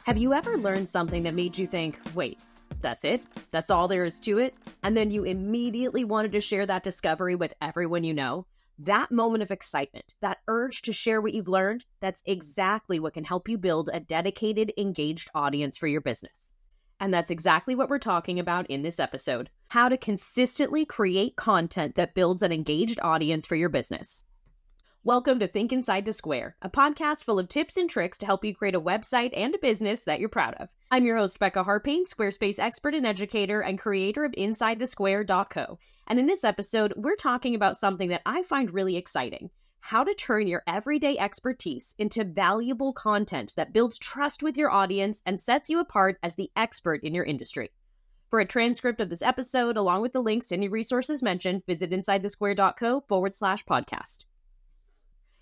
Have you ever learned something that made you think, wait, that's it? That's all there is to it? And then you immediately wanted to share that discovery with everyone you know? That moment of excitement, that urge to share what you've learned, that's exactly what can help you build a dedicated, engaged audience for your business. And that's exactly what we're talking about in this episode: how to consistently create content that builds an engaged audience for your business. Welcome to Think Inside the Square, a podcast full of tips and tricks to help you create a website and a business that you're proud of. I'm your host, Becca Harpain, Squarespace expert and educator and creator of InsideTheSquare.co. And in this episode, we're talking about something that I find really exciting: how to turn your everyday expertise into valuable content that builds trust with your audience and sets you apart as the expert in your industry. For a transcript of this episode, along with the links to any resources mentioned, visit InsideTheSquare.co/podcast.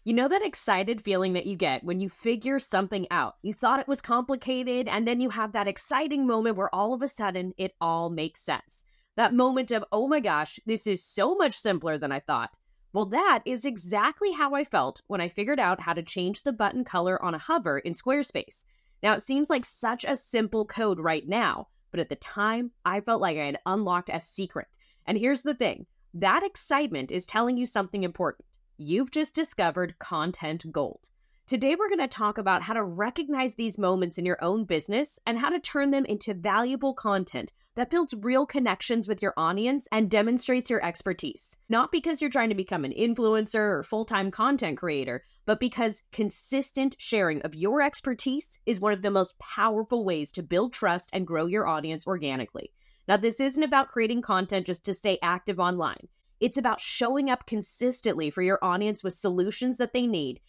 You know that excited feeling that you get when you figure something out? You thought it was complicated, and then you have that exciting moment where all of a sudden it all makes sense. That moment of, oh my gosh, this is so much simpler than I thought. Well, that is exactly how I felt when I figured out how to change the button color on a hover in Squarespace. Now, it seems like such a simple code right now, but at the time, I felt like I had unlocked a secret. And here's the thing: that excitement is telling you something important. You've just discovered content gold. Today, we're going to talk about how to recognize these moments in your own business and how to turn them into valuable content that builds real connections with your audience and demonstrates your expertise. Not because you're trying to become an influencer or full-time content creator, but because consistent sharing of your expertise is one of the most powerful ways to build trust and grow your audience organically. Now, this isn't about creating content just to stay active online. It's about showing up consistently for your audience with solutions that they need,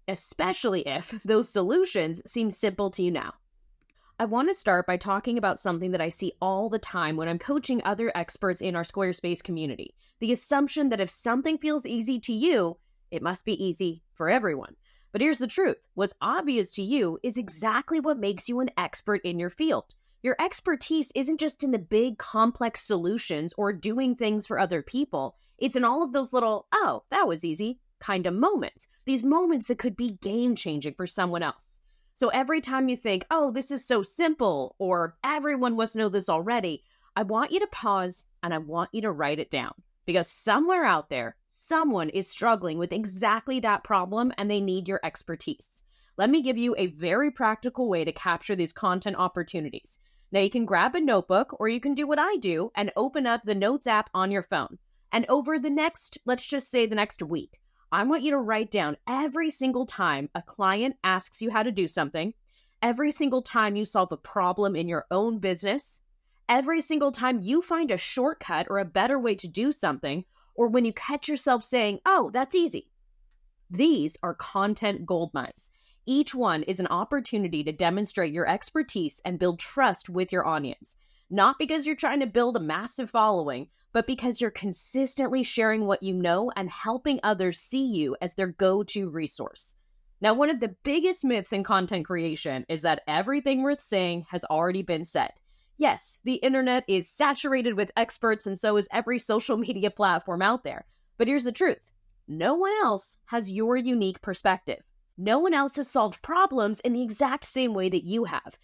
especially if those solutions seem simple to you now. I want to start by talking about something that I see all the time when I'm coaching other experts in our Squarespace community: the assumption that if something feels easy to you, it must be easy for everyone. But here's the truth: what's obvious to you is exactly what makes you an expert in your field. Your expertise isn't just in the big, complex solutions or doing things for other people. It's in all of those little, oh, that was easy kind of moments. These moments that could be game-changing for someone else. So every time you think, oh, this is so simple, or everyone must know this already, I want you to pause and I want you to write it down. Because somewhere out there, someone is struggling with exactly that problem and they need your expertise. Let me give you a very practical way to capture these content opportunities. Now, you can grab a notebook, or you can do what I do and open up the Notes app on your phone. And over the next, let's just say the next week, I want you to write down every single time a client asks you how to do something, every single time you solve a problem in your own business, every single time you find a shortcut or a better way to do something, or when you catch yourself saying, oh, that's easy. These are content gold mines. Each one is an opportunity to demonstrate your expertise and build trust with your audience. Not because you're trying to build a massive following, but because you're consistently sharing what you know and helping others see you as their go-to resource. Now, one of the biggest myths in content creation is that everything worth saying has already been said. Yes, the internet is saturated with experts, and so is every social media platform out there. But here's the truth: no one else has your unique perspective. No one else has solved problems in the exact same way that you have.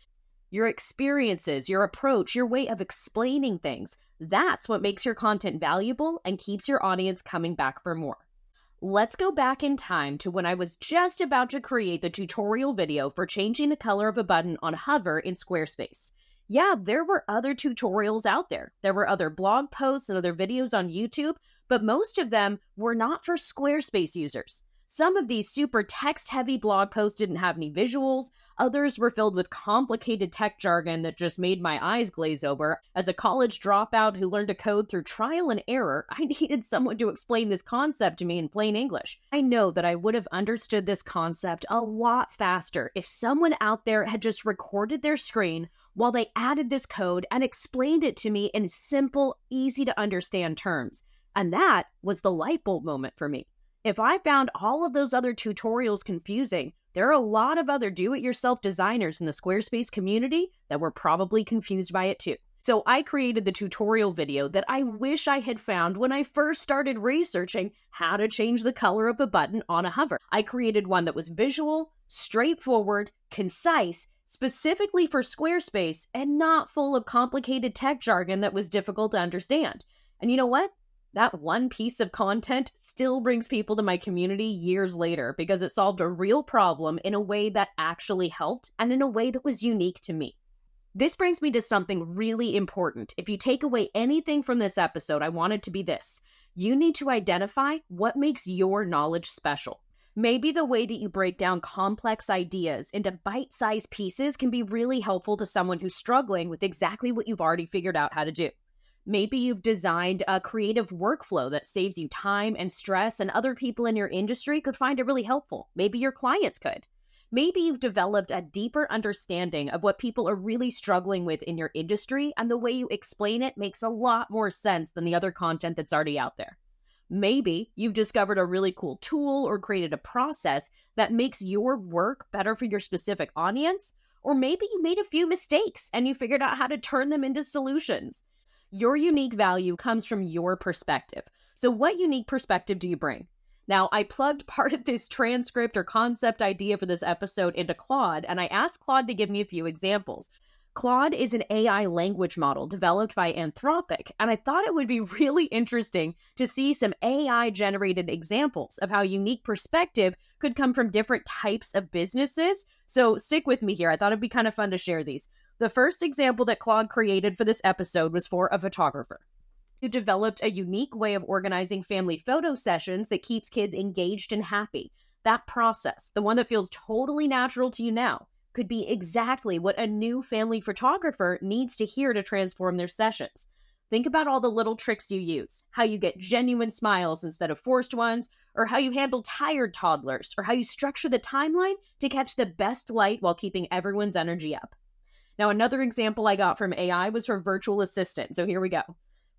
Your experiences, your approach, your way of explaining things, that's what makes your content valuable and keeps your audience coming back for more. Let's go back in time to when I was just about to create the tutorial video for changing the color of a button on Hover in Squarespace. Yeah, there were other tutorials out there. There were other blog posts and other videos on YouTube, but most of them were not for Squarespace users. Some of these super text-heavy blog posts didn't have any visuals. Others were filled with complicated tech jargon that just made my eyes glaze over. As a college dropout who learned to code through trial and error, I needed someone to explain this concept to me in plain English. I know that I would have understood this concept a lot faster if someone out there had just recorded their screen while they added this code and explained it to me in simple, easy-to-understand terms. And that was the light bulb moment for me. If I found all of those other tutorials confusing, there are a lot of other do-it-yourself designers in the Squarespace community that were probably confused by it too. So I created the tutorial video that I wish I had found when I first started researching how to change the color of a button on a hover. I created one that was visual, straightforward, concise, specifically for Squarespace and not full of complicated tech jargon that was difficult to understand. And you know what? That one piece of content still brings people to my community years later because it solved a real problem in a way that actually helped and in a way that was unique to me. This brings me to something really important. If you take away anything from this episode, I want it to be this. You need to identify what makes your knowledge special. Maybe the way that you break down complex ideas into bite-sized pieces can be really helpful to someone who's struggling with exactly what you've already figured out how to do. Maybe you've designed a creative workflow that saves you time and stress, and other people in your industry could find it really helpful. Maybe your clients could. Maybe you've developed a deeper understanding of what people are really struggling with in your industry, and the way you explain it makes a lot more sense than the other content that's already out there. Maybe you've discovered a really cool tool or created a process that makes your work better for your specific audience, or maybe you made a few mistakes and you figured out how to turn them into solutions. Your unique value comes from your perspective. So what unique perspective do you bring? Now, I plugged part of this transcript or concept idea for this episode into Claude, and I asked Claude to give me a few examples. Claude is an AI language model developed by Anthropic, and I thought it would be really interesting to see some AI-generated examples of how unique perspective could come from different types of businesses. So stick with me here. I thought it'd be kind of fun to share these. The first example that Claude created for this episode was for a photographer who developed a unique way of organizing family photo sessions that keeps kids engaged and happy. That process, the one that feels totally natural to you now, could be exactly what a new family photographer needs to hear to transform their sessions. Think about all the little tricks you use, how you get genuine smiles instead of forced ones, or how you handle tired toddlers, or how you structure the timeline to catch the best light while keeping everyone's energy up. Now, another example I got from AI was for virtual assistant, so here we go.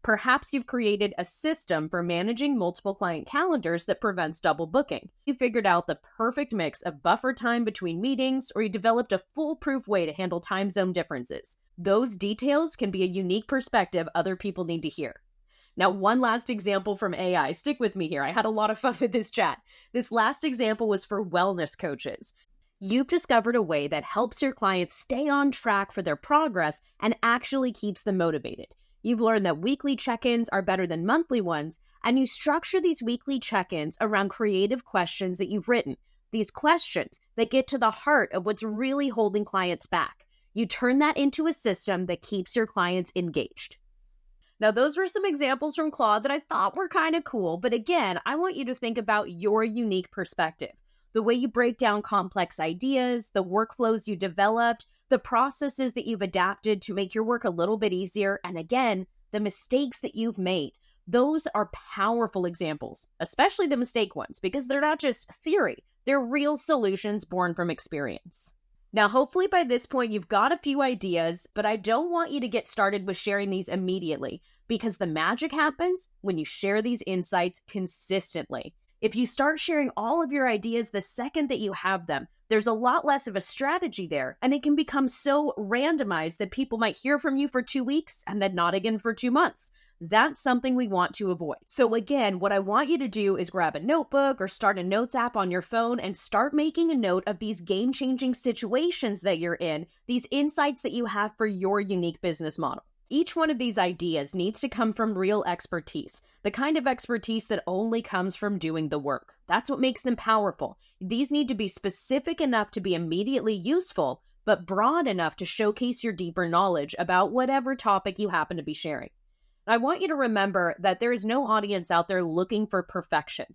Perhaps you've created a system for managing multiple client calendars that prevents double booking. You figured out the perfect mix of buffer time between meetings, or you developed a foolproof way to handle time zone differences. Those details can be a unique perspective other people need to hear. Now, one last example from AI. Stick with me here. I had a lot of fun with this chat. This last example was for wellness coaches. You've discovered a way that helps your clients stay on track for their progress and actually keeps them motivated. You've learned that weekly check-ins are better than monthly ones, and you structure these weekly check-ins around creative questions that you've written. These questions that get to the heart of what's really holding clients back. You turn that into a system that keeps your clients engaged. Now, those were some examples from Claude that I thought were kind of cool, but again, I want you to think about your unique perspective. The way you break down complex ideas, the workflows you developed, the processes that you've adapted to make your work a little bit easier, and again, the mistakes that you've made. Those are powerful examples, especially the mistake ones, because they're not just theory, they're real solutions born from experience. Now, hopefully by this point, you've got a few ideas, but I don't want you to get started with sharing these immediately, because the magic happens when you share these insights consistently. If you start sharing all of your ideas the second that you have them, there's a lot less of a strategy there, and it can become so randomized that people might hear from you for 2 weeks and then not again for 2 months. That's something we want to avoid. So again, what I want you to do is grab a notebook or start a notes app on your phone and start making a note of these game-changing situations that you're in, these insights that you have for your unique business model. Each one of these ideas needs to come from real expertise, the kind of expertise that only comes from doing the work. That's what makes them powerful. These need to be specific enough to be immediately useful, but broad enough to showcase your deeper knowledge about whatever topic you happen to be sharing. I want you to remember that there is no audience out there looking for perfection.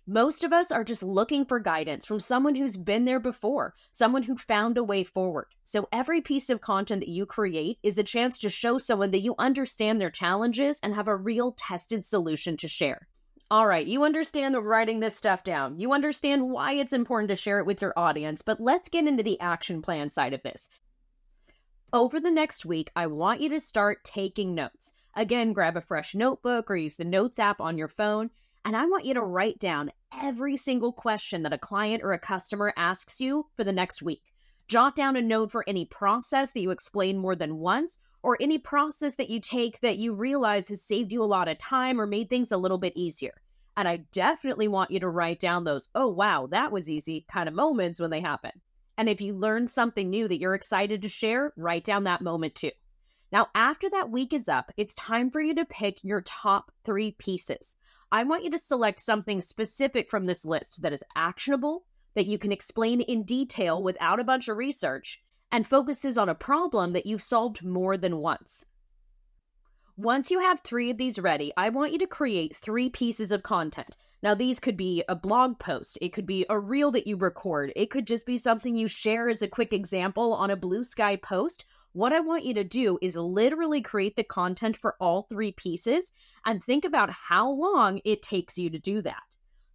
Most of us are just looking for guidance from someone who's been there before, someone who found a way forward. So every piece of content that you create is a chance to show someone that you understand their challenges and have a real tested solution to share. All right, you understand that writing this stuff down. You understand why it's important to share it with your audience, but let's get into the action plan side of this. Over the next week, I want you to start taking notes. Again, grab a fresh notebook or use the Notes app on your phone. And I want you to write down every single question that a client or a customer asks you for the next week. Jot down a note for any process that you explain more than once, or any process that you take that you realize has saved you a lot of time or made things a little bit easier. And I definitely want you to write down those, oh wow, that was easy kind of moments when they happen. And if you learn something new that you're excited to share, write down that moment too. Now, after that week is up, it's time for you to pick your top 3 pieces. I want you to select something specific from this list that is actionable, that you can explain in detail without a bunch of research, and focuses on a problem that you've solved more than once. Once you have 3 of these ready, I want you to create 3 pieces of content. Now, these could be a blog post, it could be a reel that you record, it could just be something you share as a quick example on a Blue Sky post. What I want you to do is literally create the content for all 3 pieces and think about how long it takes you to do that.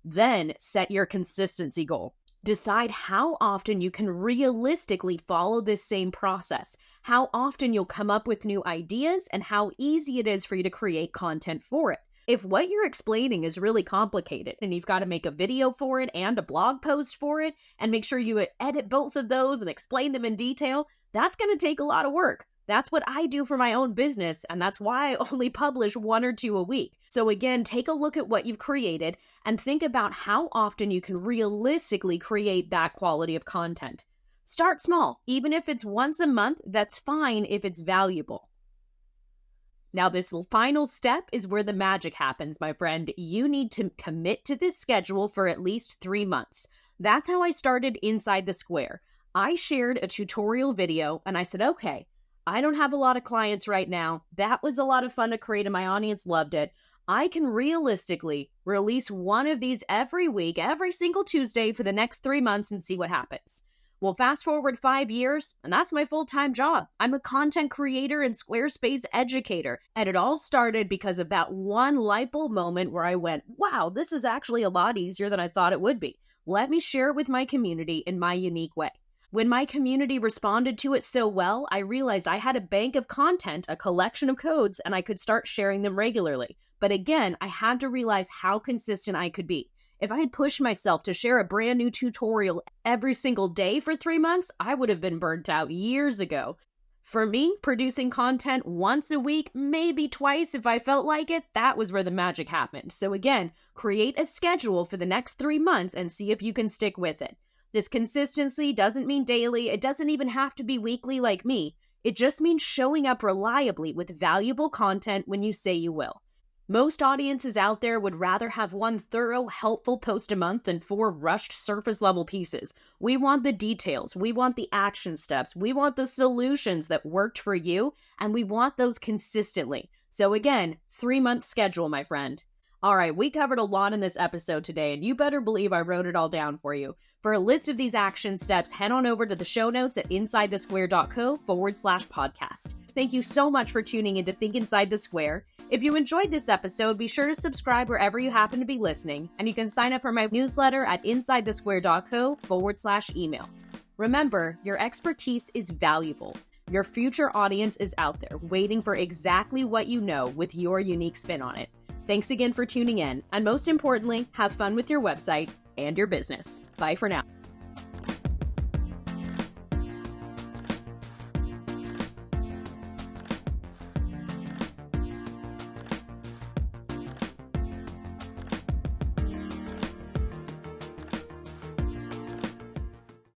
Then set your consistency goal. Decide how often you can realistically follow this same process, how often you'll come up with new ideas, and how easy it is for you to create content for it. If what you're explaining is really complicated and you've got to make a video for it and a blog post for it and make sure you edit both of those and explain them in detail, that's going to take a lot of work. That's what I do for my own business, and that's why I only publish 1 or 2 a week. So again, take a look at what you've created and think about how often you can realistically create that quality of content. Start small. Even if it's once a month, that's fine if it's valuable. Now, this final step is where the magic happens, my friend. You need to commit to this schedule for at least 3 months. That's how I started Inside the Square. I shared a tutorial video and I said, okay, I don't have a lot of clients right now. That was a lot of fun to create and my audience loved it. I can realistically release 1 of these every week, every single Tuesday for the next 3 months and see what happens. Well, fast forward 5 years, and that's my full-time job. I'm a content creator and Squarespace educator. And it all started because of that one light bulb moment where I went, wow, this is actually a lot easier than I thought it would be. Let me share it with my community in my unique way. When my community responded to it so well, I realized I had a bank of content, a collection of codes, and I could start sharing them regularly. But again, I had to realize how consistent I could be. If I had pushed myself to share a brand new tutorial every single day for 3 months, I would have been burnt out years ago. For me, producing content once a week, maybe twice if I felt like it, that was where the magic happened. So again, create a schedule for the next 3 months and see if you can stick with it. This consistency doesn't mean daily. It doesn't even have to be weekly like me. It just means showing up reliably with valuable content when you say you will. Most audiences out there would rather have 1 thorough, helpful post a month than 4 rushed surface-level pieces. We want the details. We want the action steps. We want the solutions that worked for you, and we want those consistently. So again, 3-month schedule, my friend. All right, we covered a lot in this episode today, and you better believe I wrote it all down for you. For a list of these action steps, head on over to the show notes at insidethesquare.co/podcast. Thank you so much for tuning in to Think Inside the Square. If you enjoyed this episode, be sure to subscribe wherever you happen to be listening, and you can sign up for my newsletter at insidethesquare.co/email. Remember, your expertise is valuable. Your future audience is out there waiting for exactly what you know with your unique spin on it. Thanks again for tuning in, and most importantly, have fun with your website and your business. Bye for now.